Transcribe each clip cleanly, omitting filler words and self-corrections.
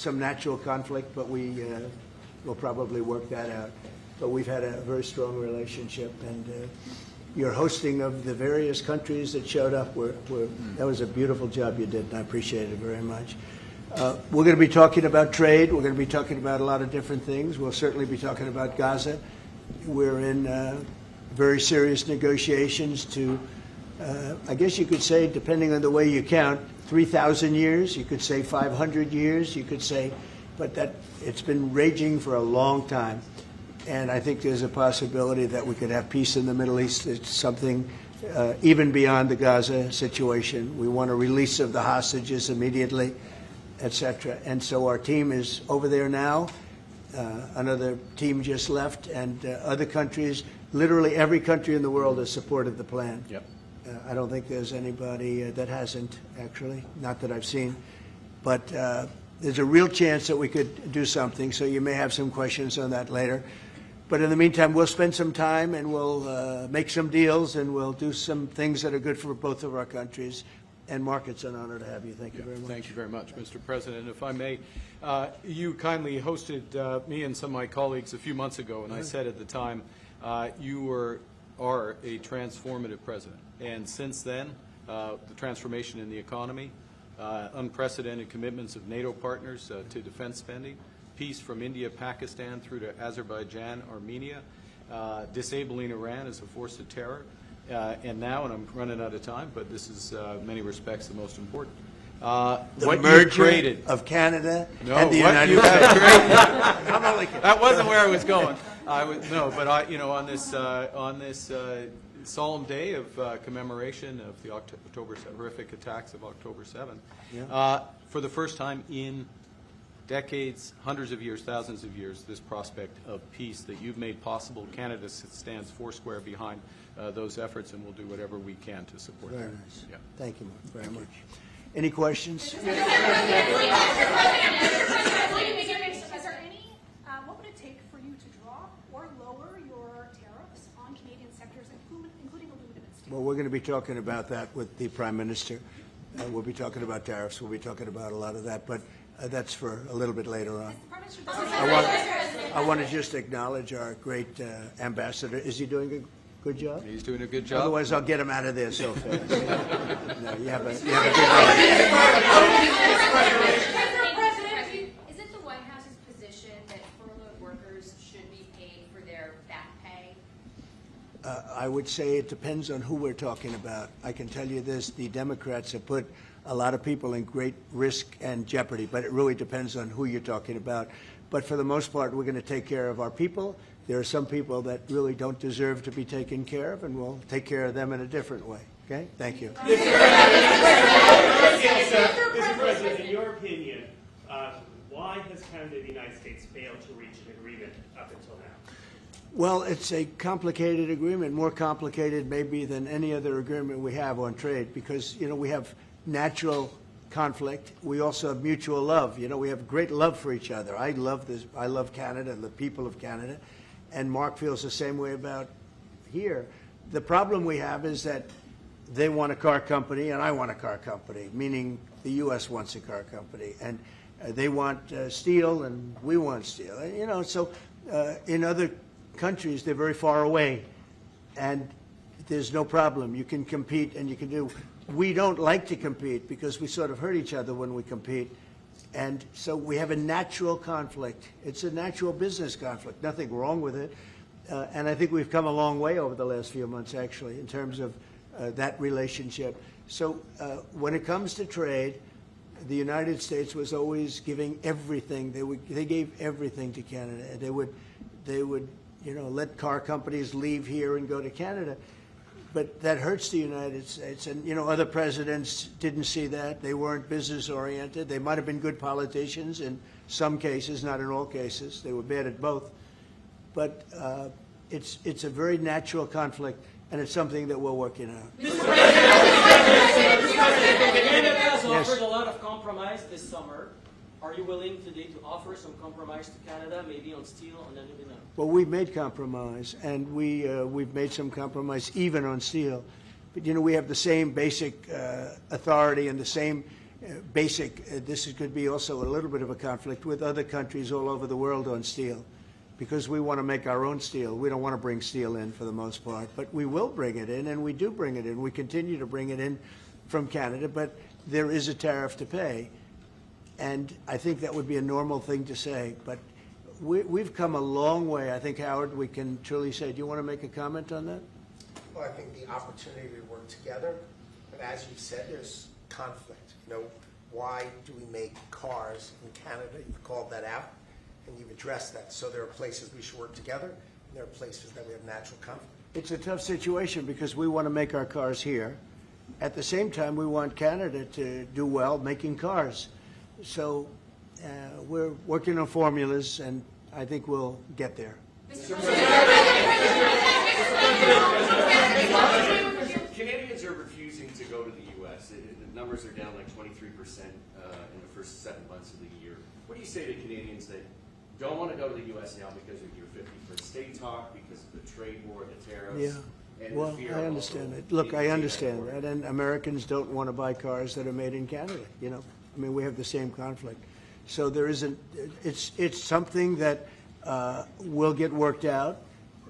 some natural conflict, but we will probably work that out. But we've had a very strong relationship, and your hosting of the various countries that showed up, that was a beautiful job you did, and I appreciate it very much. We're going to be talking about trade. We're going to be talking about a lot of different things. We'll certainly be talking about Gaza. We're in very serious negotiations to, I guess you could say, depending on the way you count, 3,000 years. You could say 500 years. You could say, but that it's been raging for a long time. And I think there's a possibility that we could have peace in the Middle East. It's something even beyond the Gaza situation. We want a release of the hostages immediately, etc. And so our team is over there now. Another team just left, and other countries, literally every country in the world has supported the plan. Yep. I don't think there's anybody that hasn't, actually, not that I've seen. But there's a real chance that we could do something, so you may have some questions on that later. But in the meantime, we'll spend some time and we'll make some deals and we'll do some things that are good for both of our countries. And Mark, it's an honor to have you. Thank you very much. Thank you very much, Mr. President. If I may, you kindly hosted me and some of my colleagues a few months ago, and I said at the time, you are a transformative president. And since then, the transformation in the economy, unprecedented commitments of NATO partners to defense spending, peace from India, Pakistan through to Azerbaijan, Armenia, disabling Iran as a force of terror, and now, and I'm running out of time, but this is in many respects the most important. The merger of Canada and the United States. That wasn't where I was going. On this solemn day of commemoration of the horrific attacks of October 7th, for the first time in decades, hundreds of years, thousands of years, this prospect of peace that you've made possible. Canada stands foursquare behind those efforts, and we'll do whatever we can to support Very them. nice. Yeah. Thank you very much. Any questions? Is there any, what would it take for you to drop or lower your tariffs on Canadian sectors, including aluminum and steel? Well, we're going to be talking about that with the Prime Minister. We'll be talking about tariffs. We'll be talking about a lot of that, but that's for a little bit later on. I want to just acknowledge our great ambassador. Is he doing a good job? He's doing a good job. Otherwise, I'll get him out of there so fast. No, you have a good job. Is it the White House's position that furloughed workers should be paid for their back pay? I would say it depends on who we're talking about. I can tell you this, the Democrats have put a lot of people in great risk and jeopardy, but it really depends on who you're talking about. But for the most part, we're going to take care of our people. There are some people that really don't deserve to be taken care of, and we'll take care of them in a different way. Okay? Thank you. Mr. President, in your opinion, why has Canada and the United States failed to reach an agreement up until now? Well, it's a complicated agreement, more complicated maybe than any other agreement we have on trade, because, we have natural conflict. We also have mutual love. We have great love for each other. I love this. I love Canada and the people of Canada, and Mark feels the same way about here. The problem we have is that they want a car company and I want a car company, meaning the U.S. wants a car company, and they want steel and we want steel. So in other countries, they're very far away, and there's no problem. You can compete and you can do. We don't like to compete because we sort of hurt each other when we compete. And so we have a natural conflict. It's a natural business conflict. Nothing wrong with it. And I think we've come a long way over the last few months, actually, in terms of that relationship. So when it comes to trade, the United States was always giving everything. They gave everything to Canada. They would let car companies leave here and go to Canada. But that hurts the United States. And, other presidents didn't see that. They weren't business-oriented. They might have been good politicians in some cases, not in all cases. They were bad at both. But it's a very natural conflict, and it's something that we're working out. Canada has offered a lot of compromise this summer. Are you willing today to offer some compromise to Canada, maybe on steel and then maybe not? Well, we've made compromise, and we've made some compromise even on steel. But, we have the same basic authority and the same this could be also a little bit of a conflict with other countries all over the world on steel, because we want to make our own steel. We don't want to bring steel in for the most part, but we will bring it in, and we do bring it in. We continue to bring it in from Canada, but there is a tariff to pay, and I think that would be a normal thing to say. But we've come a long way. I think, Howard, we can truly say. Do you want to make a comment on that? Well, I think the opportunity to work together, and as you said, there's conflict. You know, why do we make cars in Canada? You've called that out, and you've addressed that. So there are places we should work together, and there are places that we have natural conflict. It's a tough situation because we want to make our cars here. At the same time, we want Canada to do well making cars. So we're working on formulas, and I think we'll get there. Canadians are refusing to go to the U.S. The numbers are down like 23% in the first 7 months of the year. What do you say to Canadians that don't want to go to the U.S. now because of your 51st state talk, because of the trade war, the tariffs? Yeah. And Well, the fear I of understand also it. Look, I being understand deported? that, and Americans don't want to buy cars that are made in Canada. You know, I mean, we have the same conflict. So there isn't. It's something that will get worked out.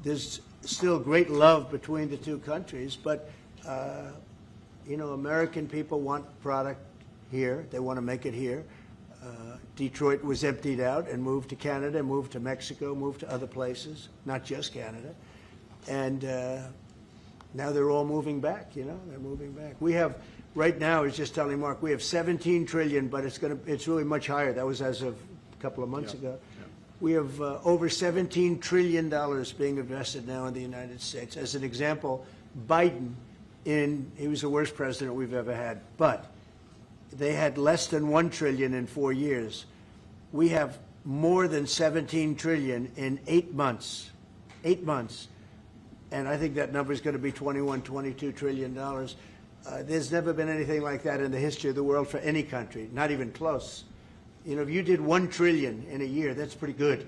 There's still great love between the two countries, but you know, American people want product here. They want to make it here. Detroit was emptied out and moved to Canada, moved to Mexico, moved to other places, not just Canada, and now they're all moving back. You know, they're moving back. We have right now, I was just telling Mark, we have 17 trillion, but it's really much higher. That was as of a couple of months ago. We have over $17 trillion being invested now in the United States. As an example, Biden, he was the worst president we've ever had, but they had less than $1 trillion in 4 years. We have more than 17 trillion in 8 months. 8 months. And I think that number is going to be $22 trillion. There's never been anything like that in the history of the world for any country, not even close. You know, if you did 1 trillion in a year, that's pretty good.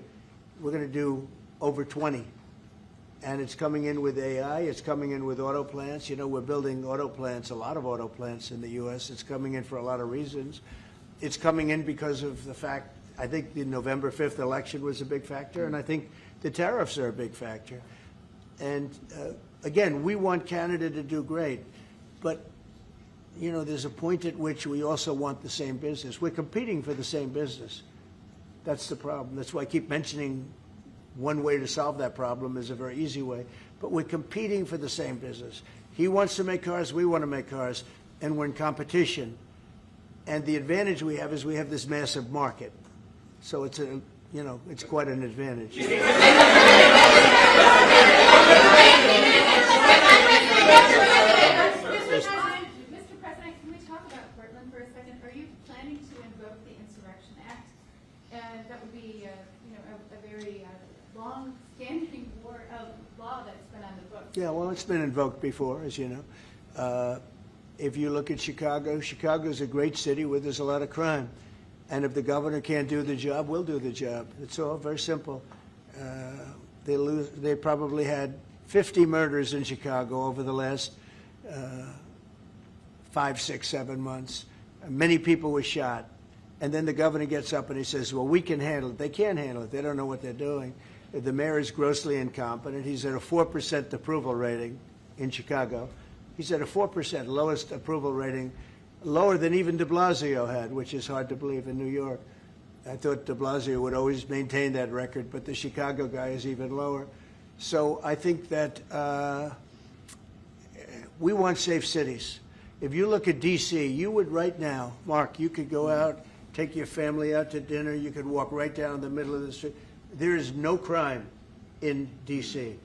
We're going to do over 20. And it's coming in with AI. It's coming in with auto plants. You know, we're building auto plants, a lot of auto plants in the U.S. It's coming in for a lot of reasons. It's coming in because of the fact, I think the November 5th election was a big factor, and I think the tariffs are a big factor. And again, we want Canada to do great. But, you know, there's a point at which we also want the same business. We're competing for the same business. That's the problem. That's why I keep mentioning one way to solve that problem is a very easy way. But we're competing for the same business. He wants to make cars, we want to make cars, and we're in competition. And the advantage we have is we have this massive market. So it's it's quite an advantage. Mr. President, can we talk about Portland for a second? Are you planning to invoke the Insurrection Act? And that would be, a very long-standing law that's been on the books. Yeah, well, it's been invoked before, as you know. If you look at Chicago, Chicago's a great city where there's a lot of crime. And if the governor can't do the job, we'll do the job. It's all very simple. They probably had 50 murders in Chicago over the last 5, 6, 7 months. Many people were shot. And then the governor gets up and he says, well, we can handle it. They can't handle it. They don't know what they're doing. The mayor is grossly incompetent. He's at a 4% approval rating in Chicago. He's at a 4%, lowest approval rating, lower than even de Blasio had, which is hard to believe in New York. I thought de Blasio would always maintain that record, but the Chicago guy is even lower. So I think that we want safe cities. If you look at D.C., you would right now, Mark, you could go out, take your family out to dinner, you could walk right down the middle of the street. There is no crime in D.C.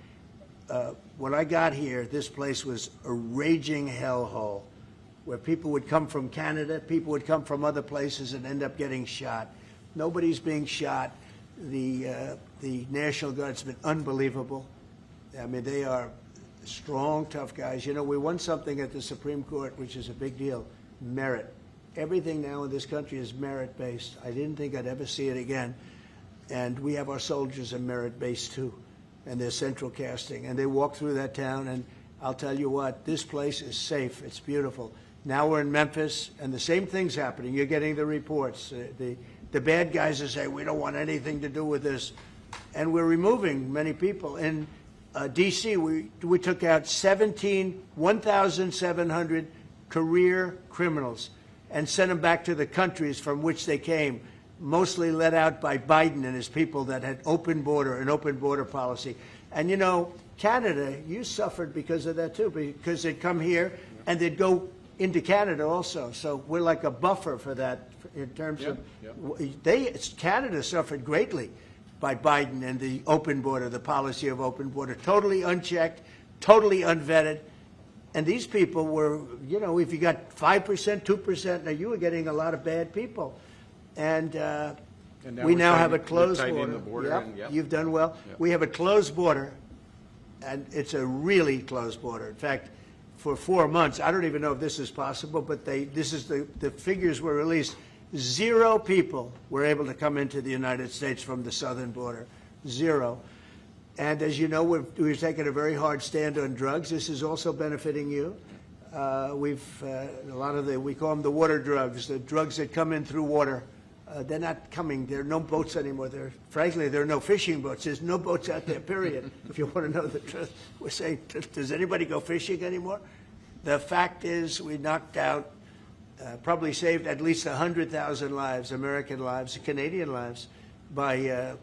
When I got here, this place was a raging hellhole where people would come from Canada, people would come from other places and end up getting shot. Nobody's being shot. The National Guard's been unbelievable. I mean, they are strong, tough guys. You know, we won something at the Supreme Court, which is a big deal, merit. Everything now in this country is merit-based. I didn't think I'd ever see it again. And we have our soldiers are merit-based, too, and they're central casting. And they walk through that town, and I'll tell you what, this place is safe. It's beautiful. Now we're in Memphis, and the same thing's happening. You're getting the reports. The bad guys are saying, we don't want anything to do with this. And we're removing many people. In D.C., we took out 1,700 career criminals and sent them back to the countries from which they came, mostly led out by Biden and his people that had an open border policy. And, you know, Canada, you suffered because of that, too, because they'd come here and they'd go into Canada also. So we're like a buffer for that in terms of Canada suffered greatly by Biden and the open border, the policy of open border, totally unchecked, totally unvetted. And these people were, you know, if you got 5%, 2%, now you were getting a lot of bad people. And we now have a closed border. You've done well. Yep. We have a closed border, and it's a really closed border. In fact, for 4 months, I don't even know if this is possible, but the figures were released. 0 people were able to come into the United States from the southern border. 0. And as you know, we've taken a very hard stand on drugs. This is also benefiting you. A lot of we call them the water drugs, the drugs that come in through water. They're not coming. There are no boats anymore. Frankly, there are no fishing boats. There's no boats out there, period. If you want to know the truth, we're saying, does anybody go fishing anymore? The fact is, we knocked out, probably saved at least 100,000 lives, American lives, Canadian lives, by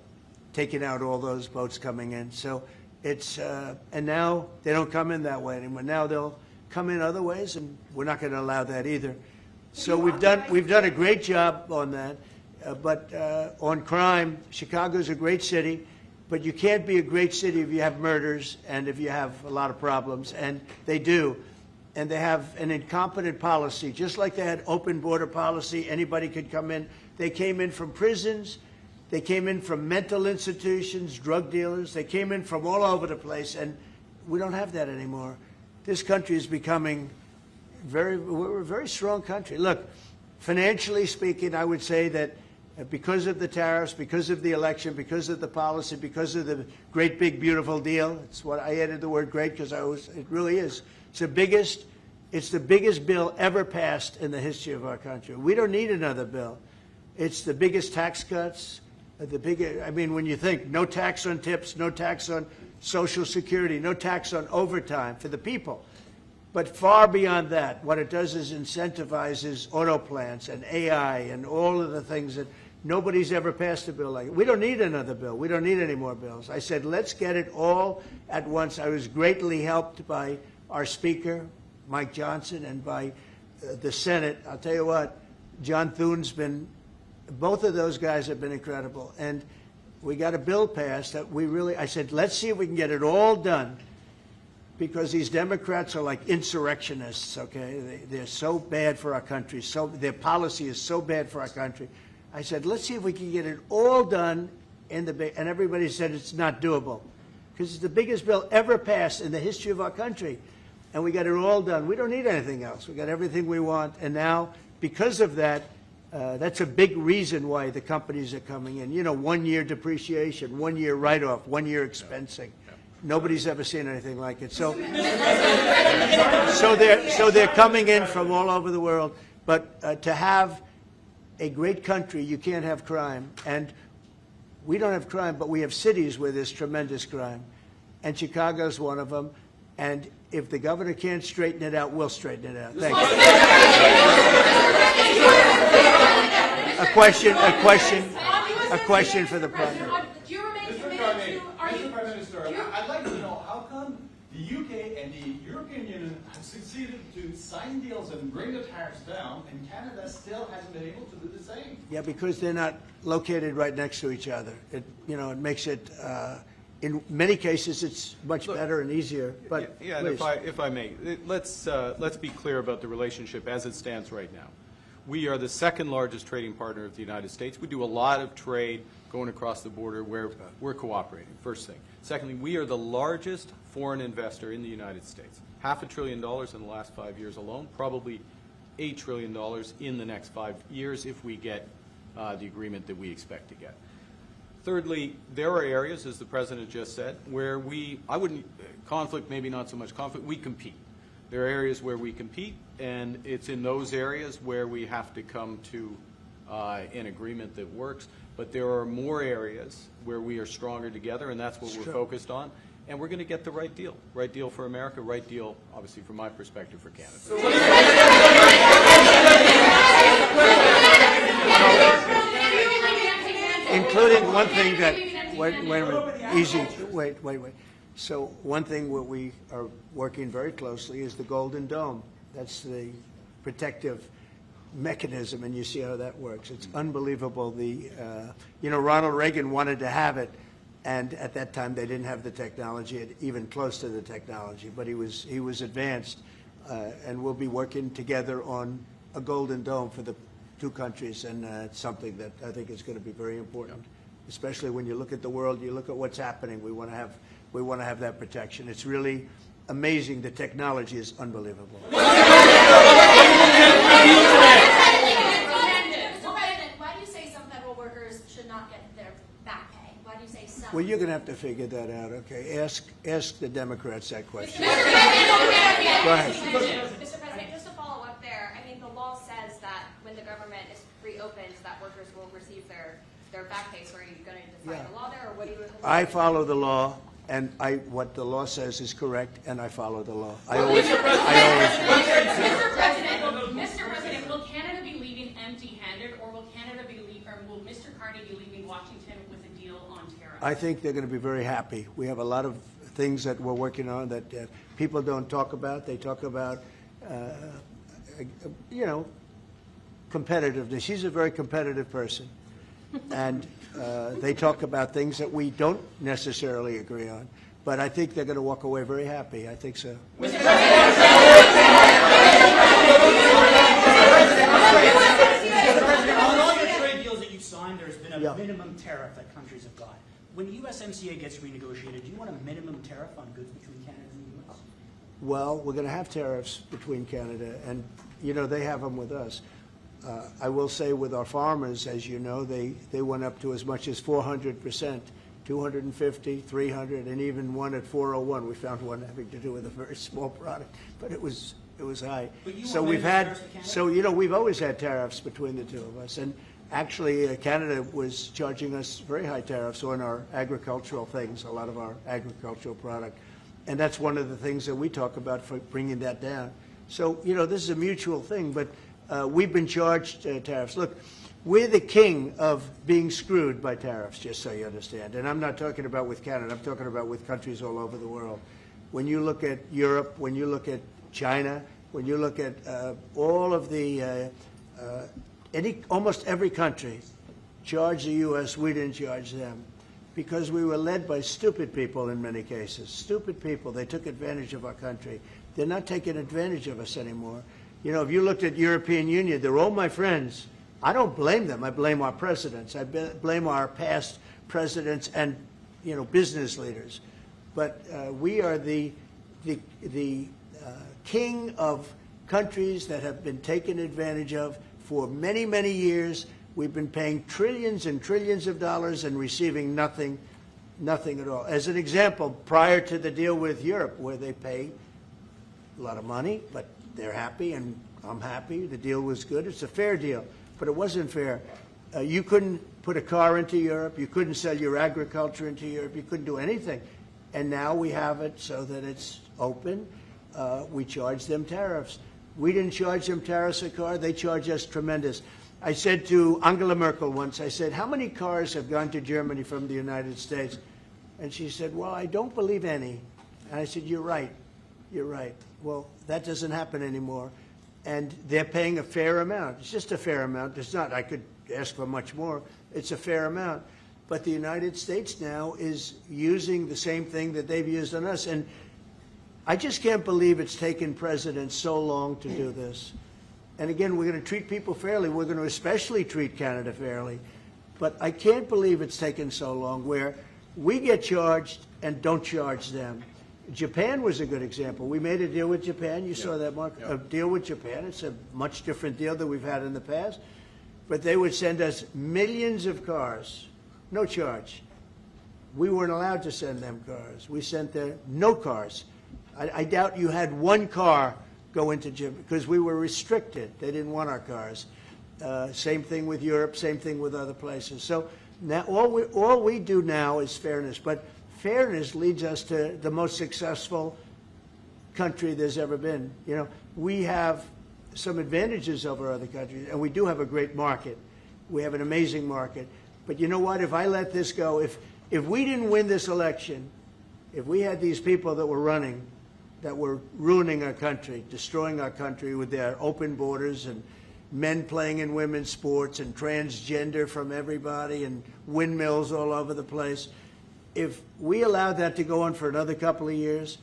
taking out all those boats coming in. So it's, and now they don't come in that way anymore. Now they'll come in other ways, and we're not going to allow that either. So we've done a great job on that. But on crime, Chicago's a great city, but you can't be a great city if you have murders and if you have a lot of problems, and they do. And they have an incompetent policy, just like they had open border policy. Anybody could come in. They came in from prisons. They came in from mental institutions, drug dealers. They came in from all over the place, and we don't have that anymore. This country is becoming we're a very strong country. Look, financially speaking, I would say that because of the tariffs, because of the election, because of the policy, because of the great, big, beautiful deal, it's what I added the word great because it really is. It's the biggest bill ever passed in the history of our country. We don't need another bill. It's the biggest tax cuts, I mean, when you think no tax on tips, no tax on Social Security, no tax on overtime for the people. But far beyond that, what it does is incentivizes auto plants and AI and all of the things that nobody's ever passed a bill like it. We don't need another bill. We don't need any more bills. I said, let's get it all at once. I was greatly helped by our Speaker, Mike Johnson, and by the Senate. I'll tell you what, John Thune's been, both of those guys have been incredible. And we got a bill passed that I said, let's see if we can get it all done. Because these Democrats are like insurrectionists, okay? They're so bad for our country. Their policy is so bad for our country. I said, let's see if we can get it all done, and everybody said it's not doable. Because it's the biggest bill ever passed in the history of our country. And we got it all done. We don't need anything else. We got everything we want. And now, because of that, that's a big reason why the companies are coming in. You know, 1 year depreciation, 1 year write-off, 1 year expensing. Nobody's ever seen anything like it. So they're coming in from all over the world. But to have a great country, you can't have crime. And we don't have crime, but we have cities where there's tremendous crime. And Chicago's one of them. And if the governor can't straighten it out, we'll straighten it out. Thank you. A question for the president. Mr. Prime Minister, I'd like to know how come the UK and the European Union have succeeded to sign deals and bring the tariffs down, and Canada still hasn't been able to do the same? Yeah, because they're not located right next to each other. It makes it, in many cases, it's much better and easier. But yeah, and if I may, let's be clear about the relationship as it stands right now. We are the second largest trading partner of the United States. We do a lot of trade going across the border where we're cooperating, first thing. Secondly, we are the largest foreign investor in the United States. $500 billion in the last 5 years alone, probably $8 trillion in the next 5 years if we get the agreement that we expect to get. Thirdly, there are areas, as the President just said, where conflict, maybe not so much conflict, we compete. There are areas where we compete, and it's in those areas where we have to come to an agreement that works. But there are more areas where we are stronger together, and that's what we're focused on. And we're going to get the right deal for America, right deal, obviously, from my perspective, for Canada. Including one thing that, wait a minute, easy, wait. So one thing what we are working very closely is the Golden Dome. That's the protective mechanism, and you see how that works. It's unbelievable. Ronald Reagan wanted to have it, and at that time they didn't have the technology, even close to the technology, but he was advanced, and we'll be working together on a Golden Dome for the two countries, and it's something that I think is going to be very important, especially when you look at the world, you look at what's happening. We want to have that protection. It's really amazing. The technology is unbelievable. Mr. President, why do you say some federal workers should not get their back pay? Why do you say some? Well, you're going to have to figure that out, okay? Ask the Democrats that question. Mr. President, Go ahead. Mr. President, just to follow up there, I mean, the law says that when the government is reopened, that workers will receive their back pay. So are you going to define the law there, or what do you? I follow the law, and what the law says is correct, and I follow the law. I always. Mr. President, will Canada be leaving empty-handed, or will will Mr. Carney be leaving Washington with a deal on tariffs? I think they're going to be very happy. We have a lot of things that we're working on that people don't talk about. They talk about, competitiveness. She's a very competitive person. And they talk about things that we don't necessarily agree on. But I think they're going to walk away very happy. I think so. Mr. President, on all your trade deals that you've signed, there's been a minimum tariff that countries have got. When USMCA gets renegotiated, do you want a minimum tariff on goods between Canada and the U.S.? Well, we're going to have tariffs between Canada, and, they have them with us. I will say with our farmers, as you know, they went up to as much as 400%, 250, 300, and even one at 401. We found one having to do with a very small product, but it was high. So we've always had tariffs between the two of us, and actually Canada was charging us very high tariffs on our agricultural things, a lot of our agricultural product, and that's one of the things that we talk about for bringing that down. So this is a mutual thing, but. We've been charged tariffs. Look, we're the king of being screwed by tariffs, just so you understand. And I'm not talking about with Canada. I'm talking about with countries all over the world. When you look at Europe, when you look at China, when you look at all of the almost every country charged the U.S., we didn't charge them because we were led by stupid people in many cases. Stupid people. They took advantage of our country. They're not taking advantage of us anymore. If you looked at European Union, they're all my friends. I don't blame them. I blame our presidents. I blame our past presidents and, business leaders. But we are the king of countries that have been taken advantage of for many, many years. We've been paying trillions and trillions of dollars and receiving nothing at all. As an example, prior to the deal with Europe, where they pay a lot of money, but they're happy and I'm happy. The deal was good. It's a fair deal, but it wasn't fair. You couldn't put a car into Europe. You couldn't sell your agriculture into Europe. You couldn't do anything. And now we have it so that it's open. We charge them tariffs. We didn't charge them tariffs a car. They charge us tremendous. I said to Angela Merkel once, I said, how many cars have gone to Germany from the United States? And she said, well, I don't believe any. And I said, you're right. You're right. Well, that doesn't happen anymore. And they're paying a fair amount. It's just a fair amount. It's not, I could ask for much more. It's a fair amount. But the United States now is using the same thing that they've used on us. And I just can't believe it's taken presidents so long to do this. And again, we're going to treat people fairly. We're going to especially treat Canada fairly. But I can't believe it's taken so long where we get charged and don't charge them. Japan was a good example. We made a deal with Japan. You saw that, Mark? A deal with Japan. It's a much different deal than we've had in the past. But they would send us millions of cars, no charge. We weren't allowed to send them cars. We sent them no cars. I doubt you had one car go into Gibraltar because we were restricted. They didn't want our cars. Same thing with Europe, same thing with other places. So now all we do now is fairness, but fairness leads us to the most successful country there's ever been. You know, we have some advantages over other countries, and we do have a great market. We have an amazing market. But you know what? If I let this go, if we didn't win this election, if we had these people that were running, that were ruining our country, destroying our country with their open borders and men playing in women's sports and transgender from everybody and windmills all over the place, if we allowed that to go on for another couple of years,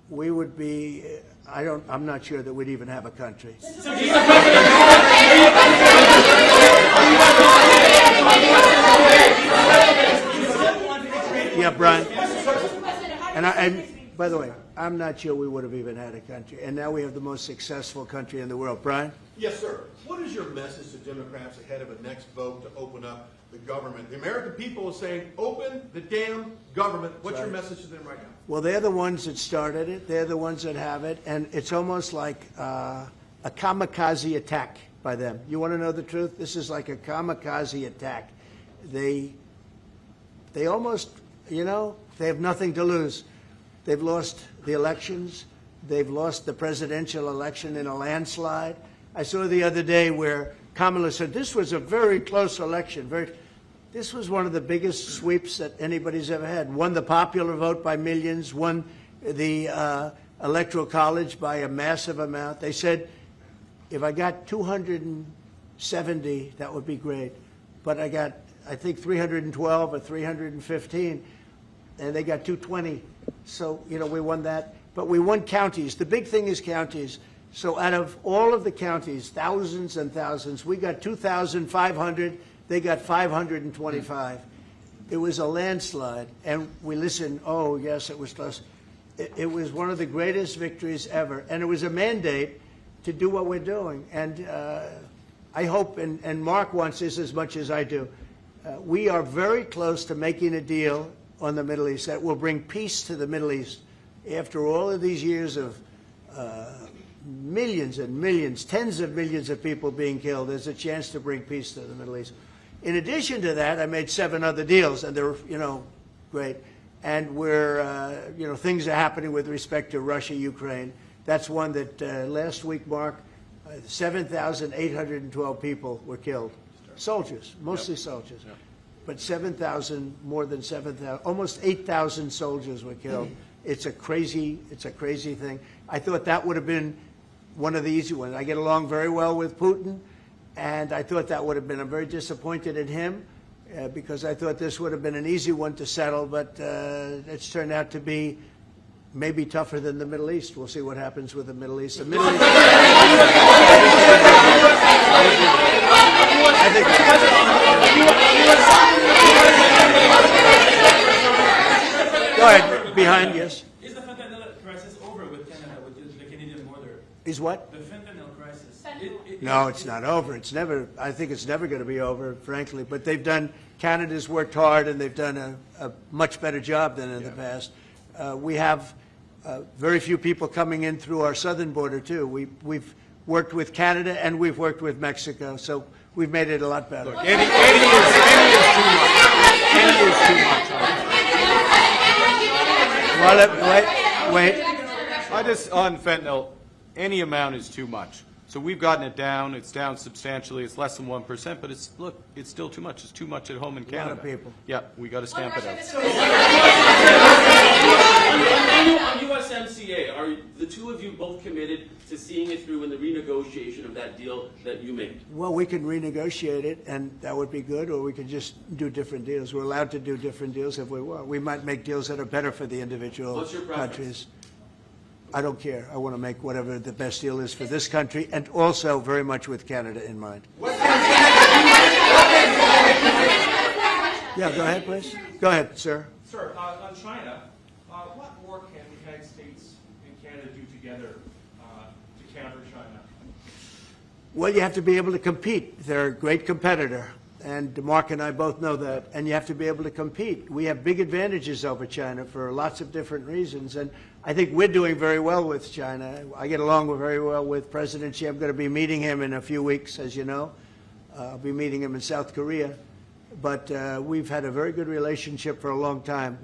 we would be, I'm not sure that we'd even have a country. Yeah, Brian. And by the way, I'm not sure we would have even had a country. And now we have the most successful country in the world. Brian? Yes, sir. What is your message to Democrats ahead of a next vote to open up the government? The American people is saying, open the damn government. What's your message to them right now? Well, they're the ones that started it. They're the ones that have it. And it's almost like a kamikaze attack by them. You want to know the truth? This is like a kamikaze attack. They almost, you know, they have nothing to lose. They've lost the elections. They've lost the presidential election in a landslide. I saw the other day where Kamala said this was a very close election. This was one of the biggest sweeps that anybody's ever had. Won the popular vote by millions, won the Electoral College by a massive amount. They said, if I got 270, that would be great. But I got, I think, 312 or 315, and they got 220. So, you know, we won that. But we won counties. The big thing is counties. So out of all of the counties, thousands and thousands, we got 2,500. They got 525. It was a landslide. And we listened, oh, yes, it was close. It was one of the greatest victories ever. And it was a mandate to do what we're doing. And I hope, and Mark wants this as much as I do, we are very close to making a deal on the Middle East that will bring peace to the Middle East. After all of these years of millions and millions, tens of millions of people being killed, there's a chance to bring peace to the Middle East. In addition to that, I made 7 other deals, and they're, you know, great. And we're, you know, things are happening with respect to Russia, Ukraine. That's one that last week, Mark, 7,812 people were killed. Soldiers, mostly soldiers. Yep. But 7,000, more than 7,000, almost 8,000 soldiers were killed. It's a crazy thing. I thought that would have been one of the easy ones. I get along very well with Putin, and I thought that would have been, I'm very disappointed in him because I thought this would have been an easy one to settle, but it's turned out to be maybe tougher than the Middle East. We'll see what happens with the Middle East. The Middle East. I think. Go ahead. Behind, yes. Is the fentanyl crisis over with Canada, with the Canadian border? Is what? The fentanyl crisis. No, it's not over. It's never. I think it's never going to be over, frankly. But they've done. Canada's worked hard, and they've done a much better job than in the past. We have very few people coming in through our southern border too. We've worked with Canada and we've worked with Mexico, so we've made it a lot better. Look, 80 is too much. 80 is too much. Well, wait. I just, on fentanyl, any amount is too much. So we've gotten it down. It's down substantially. It's less than 1%, but it's, look, it's still too much. It's too much at home in Canada. A lot of people. Yeah, we got to stamp it out. On USMCA, are the two of you both committed to seeing it through in the renegotiation of that deal that you made? Well, we can renegotiate it, and that would be good, or we could just do different deals. We're allowed to do different deals if we want. We might make deals that are better for the individual What's your preference? countries. I don't care. I want to make whatever the best deal is for this country, and also very much with Canada in mind. Yeah, go ahead, please. Go ahead, sir. Sir, on China, what more can the United States and Canada do together to counter China? Well, you have to be able to compete. They're a great competitor. And Mark and I both know that. And you have to be able to compete. We have big advantages over China for lots of different reasons. And I think we're doing very well with China. I get along very well with President Xi. I'm going to be meeting him in a few weeks, as you know. I'll be meeting him in South Korea. But we've had a very good relationship for a long time.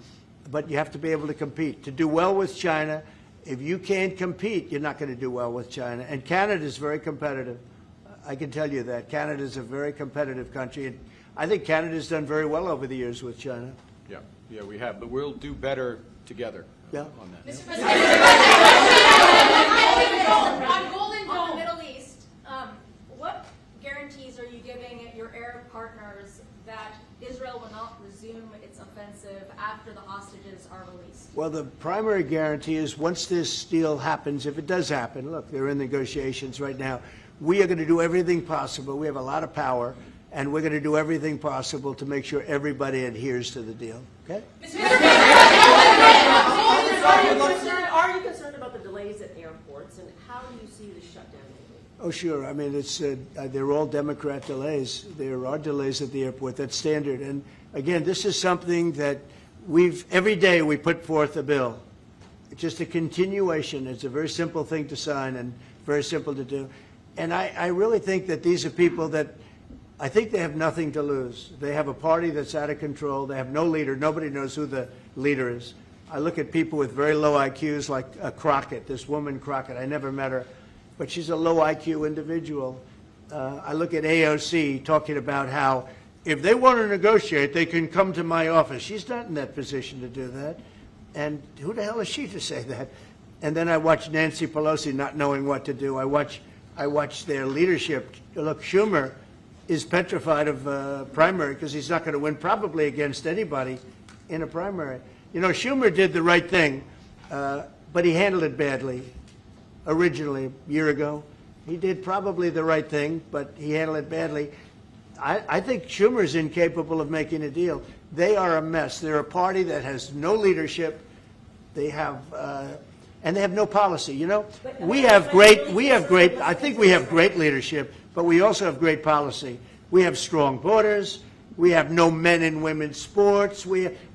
But you have to be able to compete. To do well with China, if you can't compete, you're not going to do well with China. And Canada is very competitive. I can tell you that. Canada is a very competitive country. And I think Canada's done very well over the years with China. Yeah, we have. But we'll do better together on that. Mr. President, on Golden Dome, the Middle East, what guarantees are you giving your Arab partners that Israel will not resume its offensive after the hostages are released? Well, the primary guarantee is once this deal happens, if it does happen, look, they're in negotiations right now, we are going to do everything possible. We have a lot of power, and we're going to do everything possible to make sure everybody adheres to the deal. Okay? Are you concerned about the delays at airports, and how do you see the shutdown? Oh, sure. I mean, it's they're all Democrat delays. There are delays at the airport. That's standard. And again, this is something that every day we put forth a bill. It's just a continuation. It's a very simple thing to sign and very simple to do. And I really think that these are people that I think they have nothing to lose. They have a party that's out of control. They have no leader. Nobody knows who the leader is. I look at people with very low IQs like Crockett, this woman Crockett. I never met her, but she's a low IQ individual. I look at AOC talking about how if they want to negotiate, they can come to my office. She's not in that position to do that. And who the hell is she to say that? And then I watch Nancy Pelosi not knowing what to do. I watch their leadership. Look, Schumer is petrified of primary because he's not going to win probably against anybody in a primary. You know, Schumer did the right thing, but he handled it badly originally a year ago. He did probably the right thing, but he handled it badly. I think Schumer's incapable of making a deal. They are a mess. They're a party that has no leadership. They have, and they have no policy. You know, we have great, I think we have great leadership, but we also have great policy. We have strong borders. We have no men and women's sports.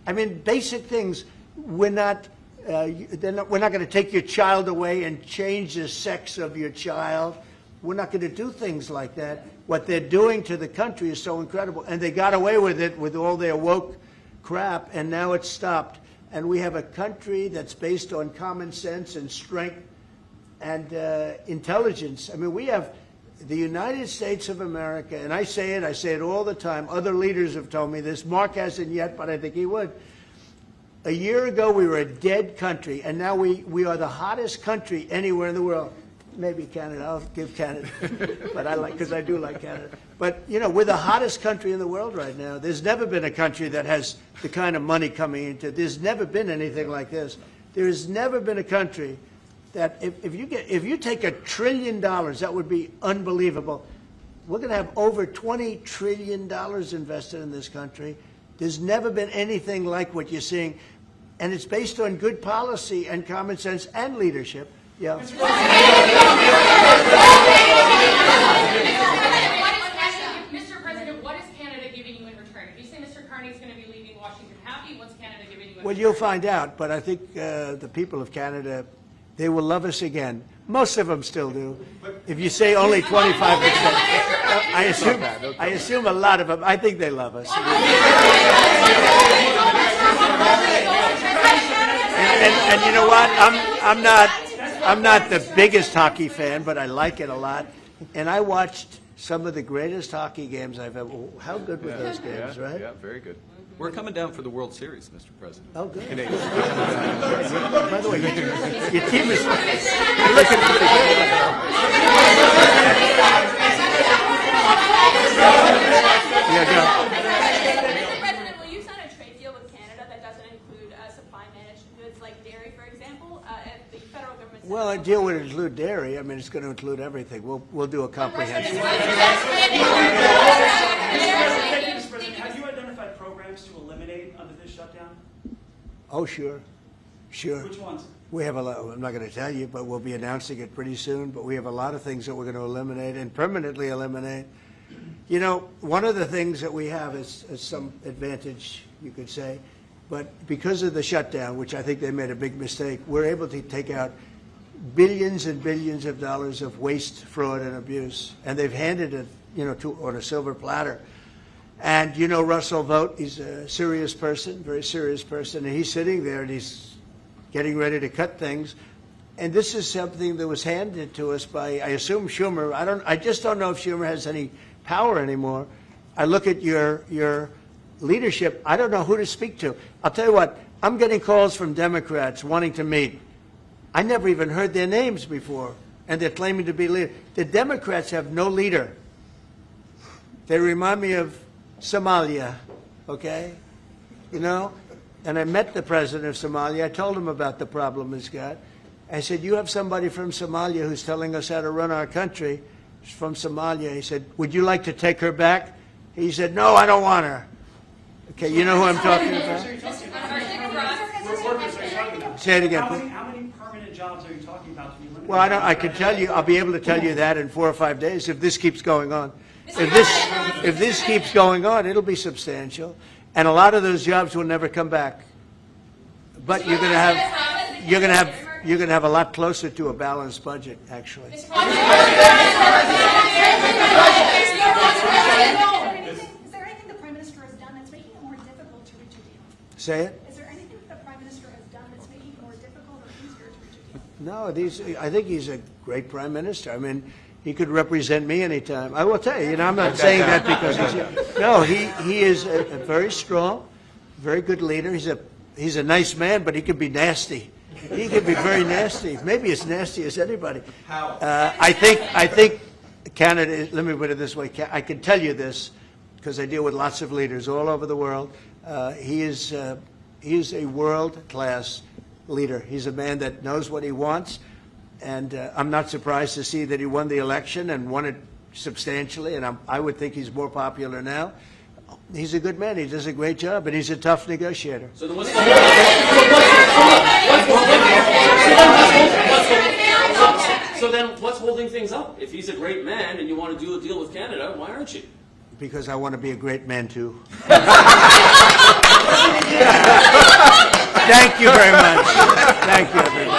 I mean, basic things. We're not going to take your child away and change the sex of your child. We're not going to do things like that. What they're doing to the country is so incredible. And they got away with it with all their woke crap, and now it's stopped. And we have a country that's based on common sense and strength and intelligence. I mean, we have the United States of America, and I say it all the time. Other leaders have told me this. Mark hasn't yet, but I think he would. A year ago, we were a dead country, and now we are the hottest country anywhere in the world. Maybe Canada. I'll give Canada, but because I do like Canada. But you know, we're the hottest country in the world right now. There's never been a country that has the kind of money coming into it. There's never been anything like this. There has never been a country that if you take $1 trillion, that would be unbelievable. We're going to have over $20 trillion invested in this country. There's never been anything like what you're seeing, and it's based on good policy and common sense and leadership. Yeah. Mr. President, what is Canada giving you in return? If you say Mr. Carney is going to be leaving Washington happy, what's Canada giving you in return? Well, you'll find out, but I think the people of Canada, they will love us again. Most of them still do. If you say only 25%, I assume a lot of them, I think they love us. And you know what? I'm not the biggest hockey fan, but I like it a lot. And I watched some of the greatest hockey games I've ever. How good were those games, right? Yeah, very good. We're coming down for the World Series, Mr. President. Oh, good. By the way, your team is looking pretty good. Mr. President, will you sign a trade deal with Canada that doesn't include supply managed goods like dairy, for example? The federal government. Well, a deal would include dairy. I mean, it's going to include everything. We'll do a comprehensive. Have you identified programs to eliminate under this shutdown? Oh, sure. Which ones? We have a lot. I'm not going to tell you, but we'll be announcing it pretty soon. But we have a lot of things that we're going to eliminate and permanently eliminate. You know, one of the things that we have is some advantage, you could say, but because of the shutdown, which I think they made a big mistake, we're able to take out billions and billions of dollars of waste, fraud, and abuse, and they've handed it, you know, on a silver platter. And you know Russell Vogt, he's a serious person, very serious person, and he's sitting there and he's getting ready to cut things. And this is something that was handed to us by, I assume, Schumer. I just don't know if Schumer has any power anymore. I look at your leadership, I don't know who to speak to. I'll tell you what, I'm getting calls from Democrats wanting to meet. I never even heard their names before, and they're claiming to be leaders. The Democrats have no leader. They remind me of Somalia, okay? You know? And I met the president of Somalia. I told him about the problem he's got. I said, you have somebody from Somalia who's telling us how to run our country. She's from Somalia. He said, would you like to take her back? He said, no, I don't want her. Okay, you know who I'm talking about? Say it again, please. How many permanent jobs are you talking about? Well, I can tell you, I'll be able to tell you that in 4 or 5 days if this keeps going on. If this keeps going on, it'll be substantial. And a lot of those jobs will never come back. But you're going to have a lot closer to a balanced budget, actually. Is there anything the Prime Minister has done that's making it more difficult to reach a deal? Say it? Is there anything that the Prime Minister has done that's making it more difficult or easier to reach a deal? No, I think he's a great prime minister. I mean, he could represent me anytime. I will tell you, I'm not saying that because he's here. No, he is a very strong, very good leader. He's a nice man, but he can be nasty. He can be very nasty, maybe as nasty as anybody. How? I think Canada, let me put it this way, I can tell you this because I deal with lots of leaders all over the world. He is a world-class leader. He's a man that knows what he wants, and I'm not surprised to see that he won the election and won it substantially, and I would think he's more popular now. He's a good man. He does a great job, and he's a tough negotiator. So then what's holding things up? If he's a great man and you want to do a deal with Canada, why aren't you? Because I want to be a great man, too. Thank you very much. Thank you, everybody.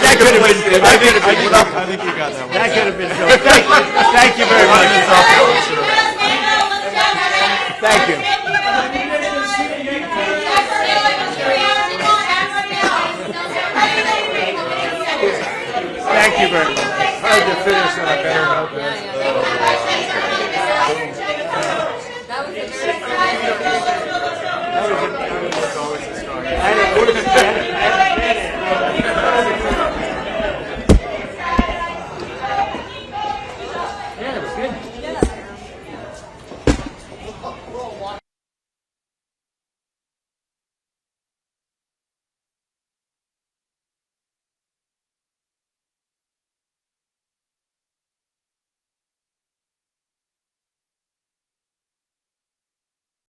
That could have been. I think you got that one. That could have been. Thank you very much. Thank you. Thank you very much. Hard to finish on a better note. That was always a strong.